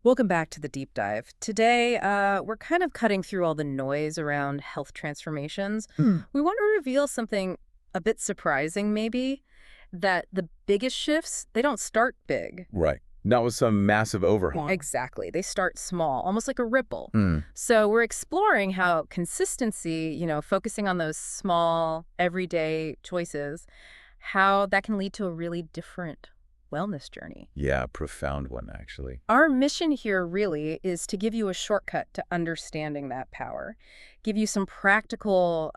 Welcome back to the deep dive. Today, we're kind of cutting through all the noise around health transformations. We want to reveal something a bit surprising, maybe, that the biggest shifts, they don't start big. Right. Not with some massive overhaul. Exactly. They start small, almost like a ripple. Mm. So we're exploring how consistency, focusing on those small, everyday choices, how that can lead to a really different wellness journey. Yeah, profound one, actually. Our mission here really is to give you a shortcut to understanding that power, give you some practical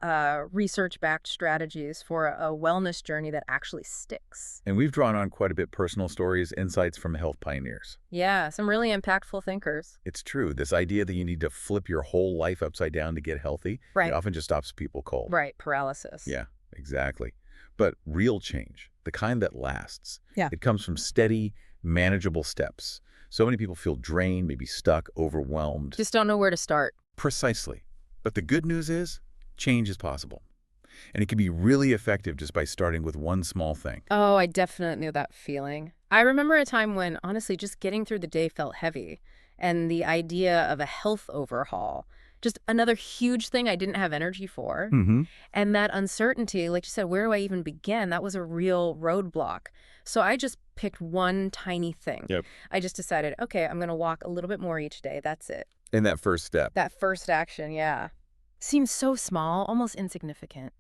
research-backed strategies for a wellness journey that actually sticks. And we've drawn on quite a bit personal stories, insights from health pioneers. Yeah, some really impactful thinkers. It's true. This idea that you need to flip your whole life upside down to get healthy, Right. it often just stops people cold. Right, paralysis. Yeah, exactly. But real change, the kind that lasts, Yeah. it comes from steady, manageable steps. So many people feel drained, maybe stuck, overwhelmed. Just don't know where to start. Precisely. But the good news is, change is possible. And it can be really effective just by starting with one small thing. Oh, I definitely knew that feeling. I remember a time when, honestly, just getting through the day felt heavy. And the idea of a health overhaul, just another huge thing I didn't have energy for. And that uncertainty, like you said, where do I even begin? That was a real roadblock. So I just picked one tiny thing. Yep. I just decided, okay, I'm going to walk a little bit more each day. That's it. In that first step. That first action, yeah. Seems so small, almost insignificant.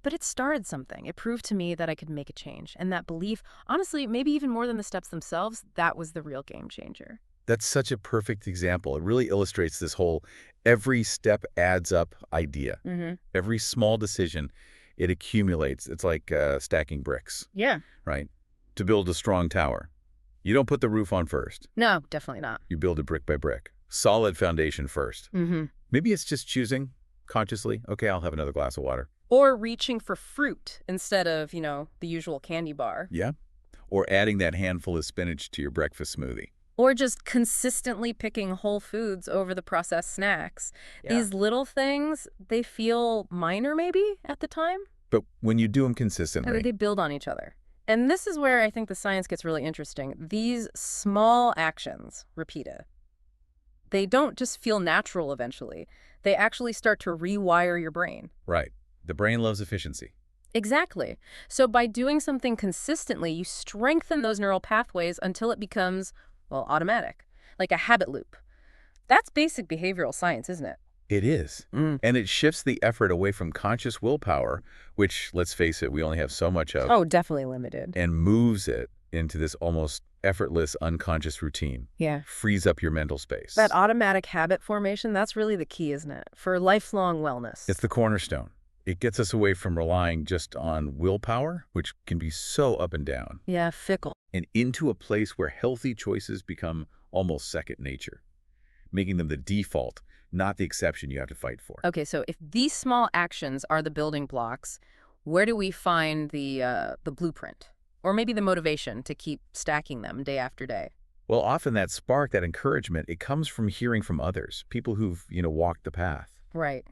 But it started something. It proved to me that I could make a change. And that belief, honestly, maybe even more than the steps themselves, that was the real game changer. That's such a perfect example. It really illustrates this whole every step adds up idea. Every small decision, it accumulates. It's like stacking bricks, Yeah. right? To build a strong tower, you don't put the roof on first. No, definitely not. You build it brick by brick. Solid foundation first. Maybe it's just choosing consciously, okay, I'll have another glass of water. Or reaching for fruit instead of, the usual candy bar. Yeah. Or adding that handful of spinach to your breakfast smoothie. Or just consistently picking whole foods over the processed snacks. Yeah. These little things, they feel minor maybe at the time, But when you do them but consistently, they build on each other. And this is where I think the science gets really interesting. These small actions, repeated, they don't just feel natural eventually. They actually start to rewire your brain. right, the brain loves efficiency. Exactly. So by doing something consistently, you strengthen those neural pathways until it becomes, well, automatic, like a habit loop. That's basic behavioral science, isn't it? It is. And it shifts the effort away from conscious willpower, which, let's face it, we only have so much of, Oh, definitely limited. and moves it into this almost effortless, unconscious routine. Yeah. Frees up your mental space. That automatic habit formation, that's really the key, isn't it? For lifelong wellness. It's the cornerstone. It gets us away from relying just on willpower, which can be so up and down, Yeah, fickle. and into a place where healthy choices become almost second nature, making them the default, not the exception you have to fight for. Okay, so if these small actions are the building blocks, where do we find the blueprint? Or maybe the motivation to keep stacking them day after day? Well, often that spark, that encouragement, it comes from hearing from others, people who've, walked the path. Right.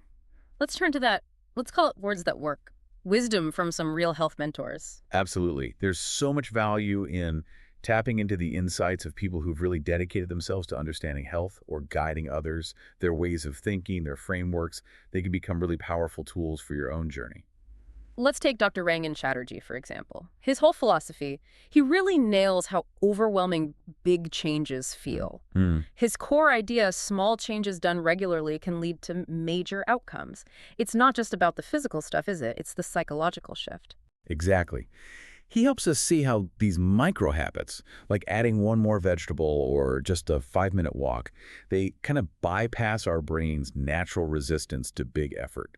Let's turn to that. Let's call it words that work. Wisdom from some real health mentors. Absolutely. There's so much value in tapping into the insights of people who've really dedicated themselves to understanding health or guiding others, their ways of thinking, their frameworks. They can become really powerful tools for your own journey. Let's take Dr. Rangan Chatterjee, for example. His whole philosophy, he really nails how overwhelming big changes feel. His core idea, small changes done regularly can lead to major outcomes. It's not just about the physical stuff, is it? It's the psychological shift. Exactly. He helps us see how these micro habits, like adding one more vegetable or just a 5-minute walk, they kind of bypass our brain's natural resistance to big effort.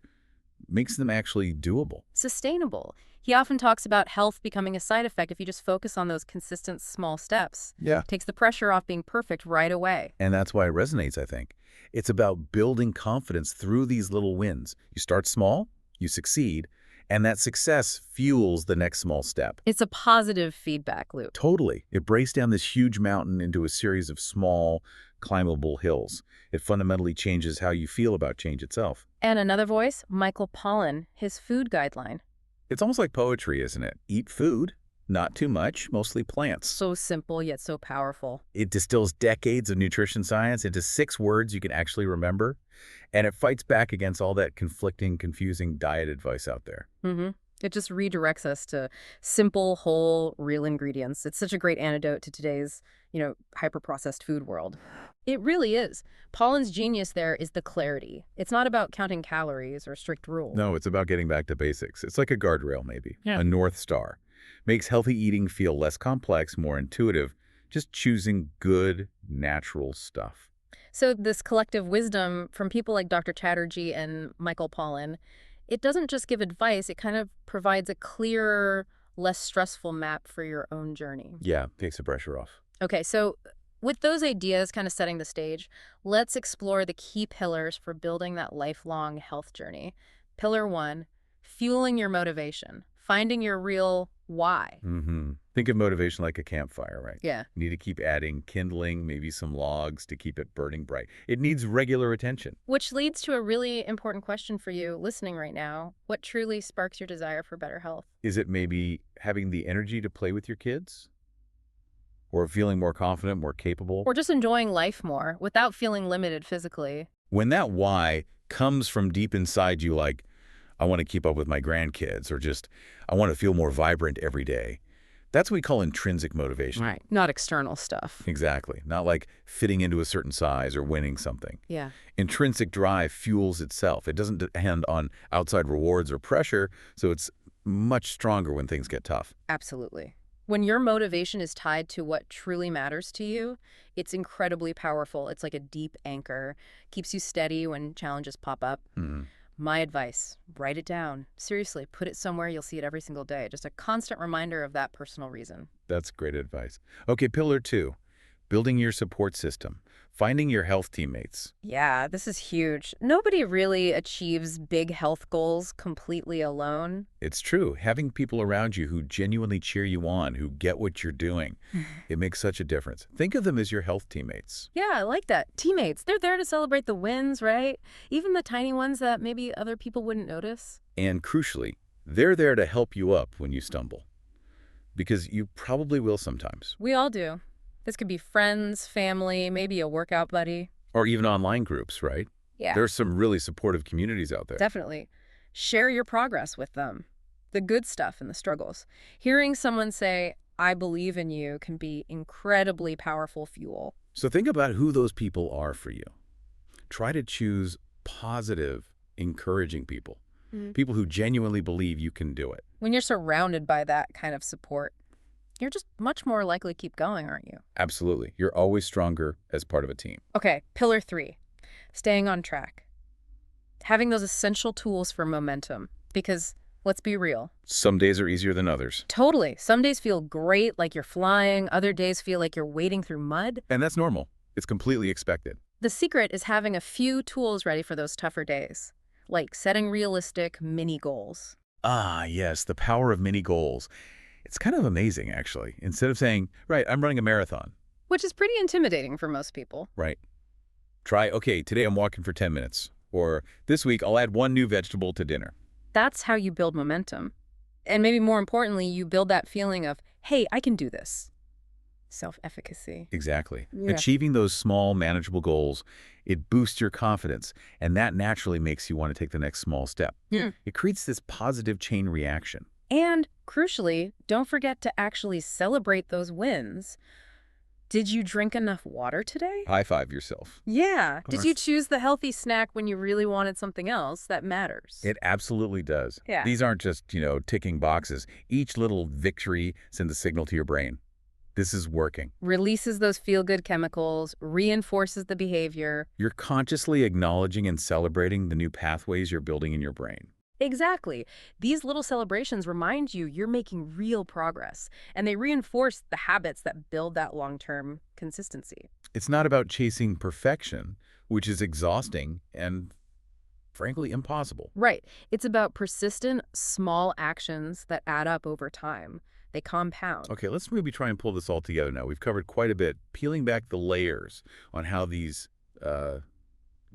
Makes them actually doable. Sustainable. He often talks about health becoming a side effect if you just focus on those consistent small steps. Yeah. Takes the pressure off being perfect right away. And that's why it resonates, I think. It's about building confidence through these little wins. You start small, you succeed, and that success fuels the next small step. It's a positive feedback loop. Totally. It breaks down this huge mountain into a series of small, climbable hills. It fundamentally changes how you feel about change itself. And another voice, Michael Pollan, his food guideline. It's almost like poetry, isn't it? Eat food, Not too much, mostly plants. So simple, yet so powerful. It distills decades of nutrition science into 6 words you can actually remember, and it fights back against all that conflicting, confusing diet advice out there. It just redirects us to simple, whole, real ingredients. It's such a great antidote to today's, hyper-processed food world. It really is. Pollen's genius there is the clarity. It's not about counting calories or strict rules. No, it's about getting back to basics. It's like a guardrail, maybe. Yeah. A North Star. Makes healthy eating feel less complex, more intuitive, just choosing good, natural stuff. So this collective wisdom from people like Dr. Chatterjee and Michael Pollan, it doesn't just give advice, it kind of provides a clearer, less stressful map for your own journey. Yeah, takes the pressure off. Okay, so with those ideas kind of setting the stage, let's explore the key pillars for building that lifelong health journey. Pillar 1, fueling your motivation, finding your real why. Think of motivation like a campfire, right? Yeah. You need to keep adding kindling, maybe some logs to keep it burning bright. It needs regular attention. Which leads to a really important question for you listening right now. What truly sparks your desire for better health? Is it maybe having the energy to play with your kids? Or feeling more confident, more capable? Or just enjoying life more without feeling limited physically? When that why comes from deep inside you, like, I want to keep up with my grandkids, or just, I want to feel more vibrant every day, that's what we call intrinsic motivation. Right. Not external stuff. Exactly. Not like fitting into a certain size or winning something. Yeah. Intrinsic drive fuels itself. It doesn't depend on outside rewards or pressure, so it's much stronger when things get tough. Absolutely. When your motivation is tied to what truly matters to you, it's incredibly powerful. It's like a deep anchor, keeps you steady when challenges pop up. My advice, write it down. Seriously, put it somewhere. You'll see it every single day. Just a constant reminder of that personal reason. That's great advice. Okay, pillar 2, building your support system, finding your health teammates. Yeah, this is huge. Nobody really achieves big health goals completely alone. It's true. Having people around you who genuinely cheer you on, who get what you're doing, it makes such a difference. Think of them as your health teammates. Yeah, I like that. Teammates, they're there to celebrate the wins, right? Even the tiny ones that maybe other people wouldn't notice. And crucially, they're there to help you up when you stumble. Because you probably will sometimes. We all do. This could be friends, family, maybe a workout buddy. Or even online groups, right? Yeah. There's some really supportive communities out there. Definitely. Share your progress with them. The good stuff and the struggles. Hearing someone say, I believe in you, can be incredibly powerful fuel. So think about who those people are for you. Try to choose positive, encouraging people. People who genuinely believe you can do it. When you're surrounded by that kind of support, you're just much more likely to keep going, aren't you? Absolutely. You're always stronger as part of a team. Okay, pillar 3, staying on track. Having those essential tools for momentum. Because, let's be real. Some days are easier than others. Totally. Some days feel great, like you're flying. Other days feel like you're wading through mud. And that's normal. It's completely expected. The secret is having a few tools ready for those tougher days. Like setting realistic mini goals. Ah, yes, the power of mini goals. It's kind of amazing, actually. Instead of saying, right, I'm running a marathon. Which is pretty intimidating for most people. Right. Try, okay, today I'm walking for 10 minutes. Or this week I'll add 1 new vegetable to dinner. That's how you build momentum. And maybe more importantly, you build that feeling of, hey, I can do this. Self-efficacy. Exactly. Yeah. Achieving those small, manageable goals, it boosts your confidence, and that naturally makes you want to take the next small step. It creates this positive chain reaction. And, crucially, don't forget to actually celebrate those wins. Did you drink enough water today? High five yourself. Yeah. Did you choose the healthy snack when you really wanted something else? That matters. It absolutely does. Yeah. These aren't just, ticking boxes. Each little victory sends a signal to your brain. This is working. Releases those feel-good chemicals, reinforces the behavior. You're consciously acknowledging and celebrating the new pathways you're building in your brain. Exactly. These little celebrations remind you you're making real progress, and they reinforce the habits that build that long-term consistency. It's not about chasing perfection, which is exhausting and, frankly, impossible. Right. It's about persistent, small actions that add up over time. They compound. Okay, let's maybe try and pull this all together now. We've covered quite a bit, peeling back the layers on how these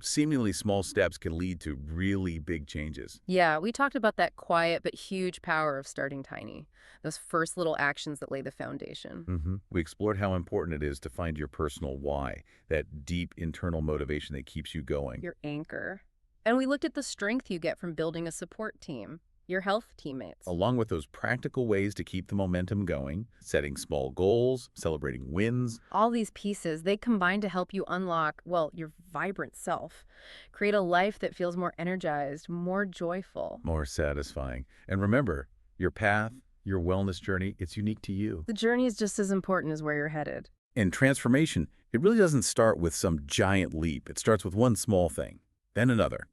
seemingly small steps can lead to really big changes. Yeah, we talked about that quiet but huge power of starting tiny. Those first little actions that lay the foundation. We explored how important it is to find your personal why, that deep internal motivation that keeps you going. Your anchor. And we looked at the strength you get from building a support team, your health teammates. Along with those practical ways to keep the momentum going, setting small goals, celebrating wins. All these pieces, they combine to help you unlock, well, your vibrant self. Create a life that feels more energized, more joyful. More satisfying. And remember, your path, your wellness journey, it's unique to you. The journey is just as important as where you're headed. And transformation, it really doesn't start with some giant leap. It starts with one small thing, then another,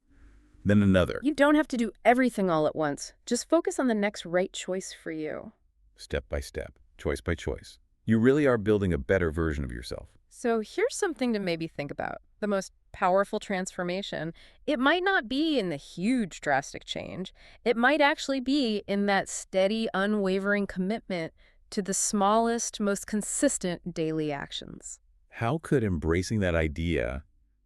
then another. You don't have to do everything all at once. Just focus on the next right choice for you. Step by step, choice by choice. You really are building a better version of yourself. So here's something to maybe think about. The most powerful transformation, it might not be in the huge drastic change. It might actually be in that steady, unwavering commitment to the smallest, most consistent daily actions. How could embracing that idea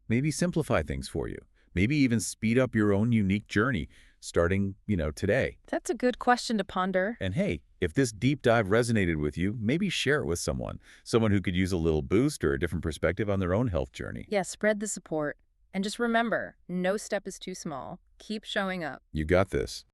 maybe simplify things for you? Maybe even speed up your own unique journey starting, today. That's a good question to ponder. And hey, if this deep dive resonated with you, maybe share it with someone who could use a little boost or a different perspective on their own health journey. Yeah, spread the support. And just remember, no step is too small. Keep showing up. You got this.